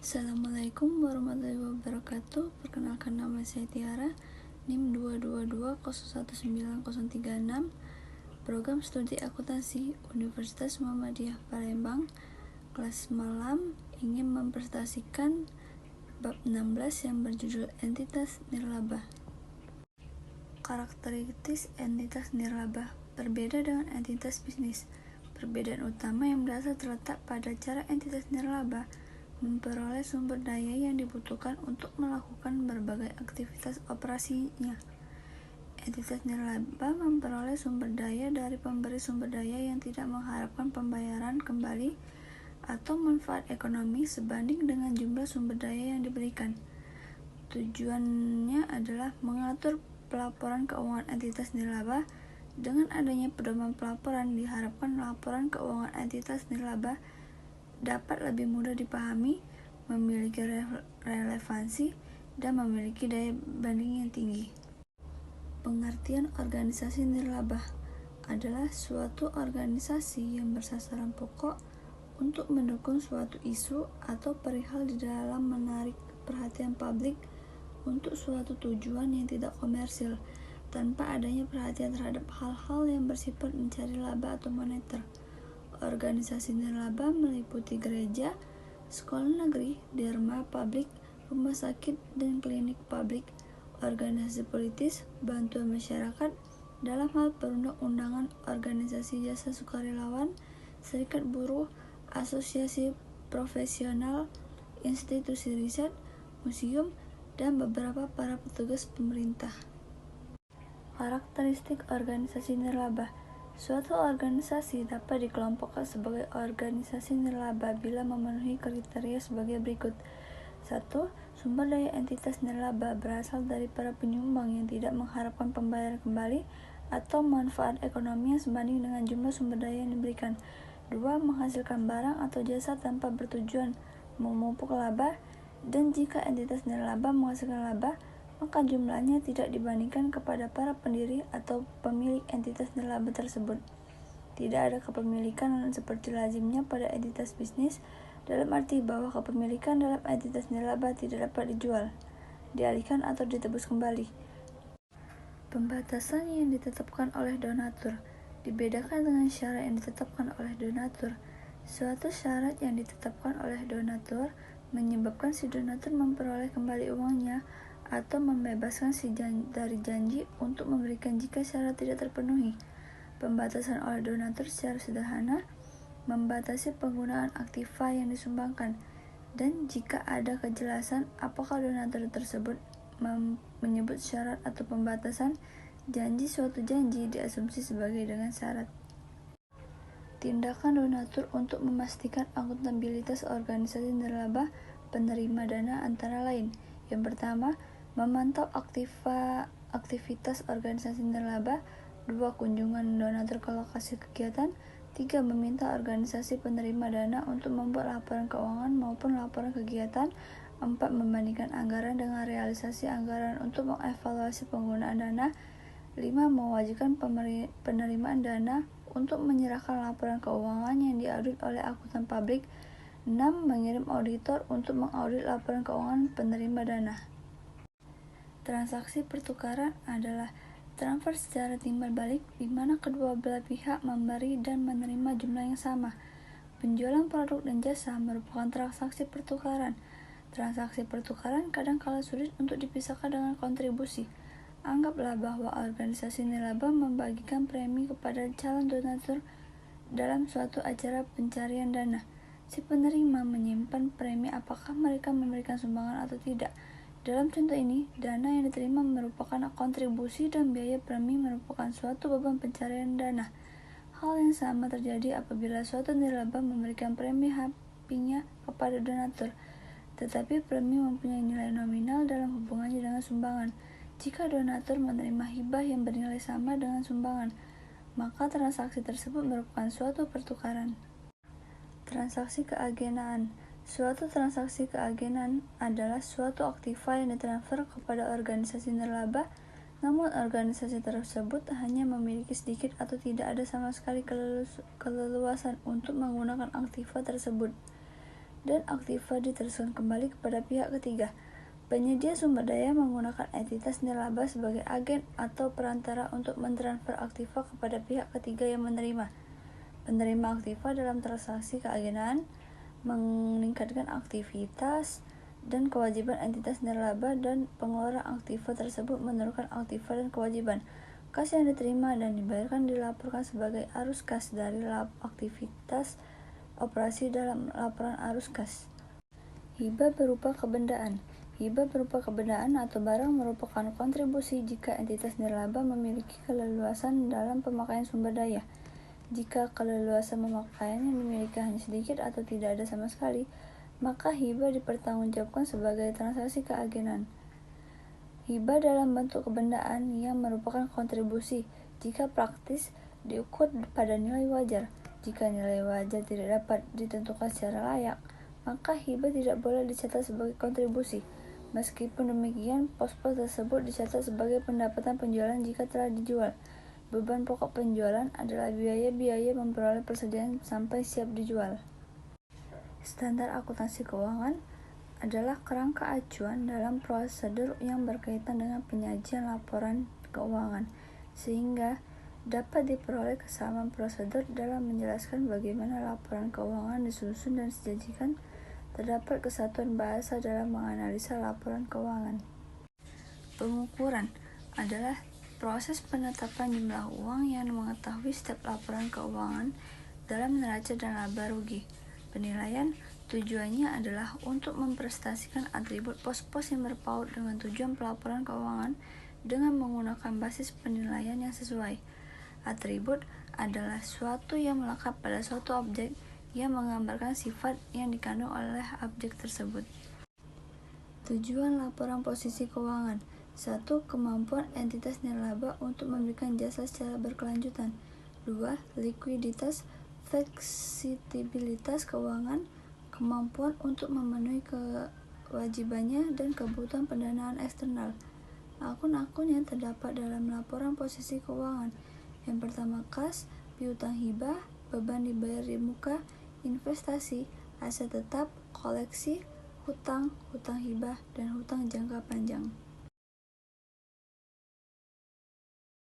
Assalamualaikum warahmatullahi wabarakatuh. Perkenalkan, nama saya Tiara, NIM 222019036, Program Studi Akuntansi Universitas Muhammadiyah Palembang. Kelas malam ingin mempresentasikan bab 16 yang berjudul Entitas Nirlaba. Karakteristik entitas nirlaba berbeda dengan entitas bisnis. Perbedaan utama yang mendasar terletak pada cara entitas nirlaba memperoleh sumber daya yang dibutuhkan untuk melakukan berbagai aktivitas operasinya. Entitas nirlaba memperoleh sumber daya dari pemberi sumber daya yang tidak mengharapkan pembayaran kembali atau manfaat ekonomi sebanding dengan jumlah sumber daya yang diberikan. Tujuannya adalah mengatur pelaporan keuangan entitas nirlaba. Dengan adanya pedoman pelaporan, diharapkan laporan keuangan entitas nirlaba dapat lebih mudah dipahami, memiliki relevansi, dan memiliki daya banding yang tinggi. Pengertian organisasi nirlaba adalah suatu organisasi yang bersasaran pokok untuk mendukung suatu isu atau perihal di dalam menarik perhatian publik untuk suatu tujuan yang tidak komersil, tanpa adanya perhatian terhadap hal-hal yang bersifat mencari laba atau moneter. Organisasi nirlaba meliputi gereja, sekolah negeri, derma publik, rumah sakit dan klinik publik, organisasi politis, bantuan masyarakat dalam hal perundang-undangan, organisasi jasa sukarelawan, serikat buruh, asosiasi profesional, institusi riset, museum, dan beberapa para petugas pemerintah. Karakteristik organisasi nirlaba. Suatu organisasi dapat dikelompokkan sebagai organisasi nirlaba bila memenuhi kriteria sebagai berikut. 1. Sumber daya entitas nirlaba berasal dari para penyumbang yang tidak mengharapkan pembayaran kembali atau manfaat ekonomi yang sebanding dengan jumlah sumber daya yang diberikan. 2. Menghasilkan barang atau jasa tanpa bertujuan memupuk laba, dan jika entitas nirlaba menghasilkan laba, maka jumlahnya tidak dibandingkan kepada para pendiri atau pemilik entitas nirlaba tersebut. Tidak ada kepemilikan seperti lazimnya pada entitas bisnis, dalam arti bahwa kepemilikan dalam entitas nirlaba tidak dapat dijual, dialihkan atau ditebus kembali. Pembatasan yang ditetapkan oleh donatur dibedakan dengan syarat yang ditetapkan oleh donatur. Suatu syarat yang ditetapkan oleh donatur menyebabkan si donatur memperoleh kembali uangnya atau membebaskan dari janji untuk memberikan jika syarat tidak terpenuhi. Pembatasan oleh donatur secara sederhana membatasi penggunaan aktiva yang disumbangkan, dan jika ada kejelasan apakah donatur tersebut menyebut syarat atau pembatasan janji, suatu janji diasumsi sebagai dengan syarat. Tindakan donatur untuk memastikan akuntabilitas organisasi nirlaba penerima dana antara lain. Yang pertama, memantau aktivitas organisasi nirlaba. 2. Kunjungan donatur ke lokasi kegiatan. 3. Meminta organisasi penerima dana untuk membuat laporan keuangan maupun laporan kegiatan. 4. Membandingkan anggaran dengan realisasi anggaran untuk mengevaluasi penggunaan dana. 5. Mewajibkan penerimaan dana untuk menyerahkan laporan keuangan yang diaudit oleh akuntan publik. 6. Mengirim auditor untuk mengaudit laporan keuangan penerima dana. Transaksi pertukaran adalah transfer secara timbal balik di mana kedua belah pihak memberi dan menerima jumlah yang sama. Penjualan produk dan jasa merupakan transaksi pertukaran. Transaksi pertukaran kadangkala sulit untuk dipisahkan dengan kontribusi. Anggaplah bahwa organisasi nirlaba membagikan premi kepada calon donatur dalam suatu acara pencarian dana. Si penerima menyimpan premi apakah mereka memberikan sumbangan atau tidak. Dalam contoh ini, dana yang diterima merupakan kontribusi dan biaya premi merupakan suatu beban pencarian dana. Hal yang sama terjadi apabila suatu nirlaba memberikan premi HP-nya kepada donatur, tetapi premi mempunyai nilai nominal dalam hubungannya dengan sumbangan. Jika donatur menerima hibah yang bernilai sama dengan sumbangan, maka transaksi tersebut merupakan suatu pertukaran. Transaksi keagenaan. Suatu transaksi keagenan adalah suatu aktiva yang ditransfer kepada organisasi nirlaba, namun organisasi tersebut hanya memiliki sedikit atau tidak ada sama sekali keleluasan untuk menggunakan aktiva tersebut. dan aktiva diteruskan kembali kepada pihak ketiga. Penyedia sumber daya menggunakan entitas nirlaba sebagai agen atau perantara untuk mentransfer aktiva kepada pihak ketiga yang menerima. Penerima aktiva dalam transaksi keagenan meningkatkan aktivitas dan kewajiban entitas nirlaba, dan pengelola aktiva tersebut menurunkan aktiva dan kewajiban. Kas yang diterima dan dibayarkan dilaporkan sebagai arus kas dari aktivitas operasi dalam laporan arus kas. Hibah berupa kebendaan. Hibah berupa kebendaan atau barang merupakan kontribusi jika entitas nirlaba memiliki keleluasan dalam pemakaian sumber daya. Jika keleluasan pemakaian yang dimiliki hanya sedikit atau tidak ada sama sekali, maka hibah dipertanggungjawabkan sebagai transaksi keagenan. Hibah dalam bentuk kebendaan yang merupakan kontribusi, jika praktis, diukur pada nilai wajar. Jika nilai wajar tidak dapat ditentukan secara layak, maka hibah tidak boleh dicatat sebagai kontribusi. Meskipun demikian, pos-pos tersebut dicatat sebagai pendapatan penjualan jika telah dijual. Beban pokok penjualan adalah biaya-biaya memperoleh persediaan sampai siap dijual. Standar akuntansi keuangan adalah kerangka acuan dalam prosedur yang berkaitan dengan penyajian laporan keuangan, sehingga dapat diperoleh kesamaan prosedur dalam menjelaskan bagaimana laporan keuangan disusun dan disajikan. Terdapat kesatuan bahasa dalam menganalisa laporan keuangan. Pengukuran adalah proses penetapan jumlah uang yang mengetahui setiap laporan keuangan dalam neraca dan laba rugi. Penilaian tujuannya adalah untuk mempresentasikan atribut pos-pos yang berpaut dengan tujuan pelaporan keuangan dengan menggunakan basis penilaian yang sesuai. Atribut adalah suatu yang melekat pada suatu objek yang menggambarkan sifat yang dikandung oleh objek tersebut. Tujuan laporan posisi keuangan. 1. Kemampuan entitas nirlaba untuk memberikan jasa secara berkelanjutan. 2. Likuiditas, fleksibilitas keuangan, kemampuan untuk memenuhi kewajibannya dan kebutuhan pendanaan eksternal. Akun-akun yang terdapat dalam laporan posisi keuangan. Yang pertama, kas, piutang hibah, beban dibayar di muka, investasi, aset tetap, koleksi, hutang, hutang hibah, dan hutang jangka panjang.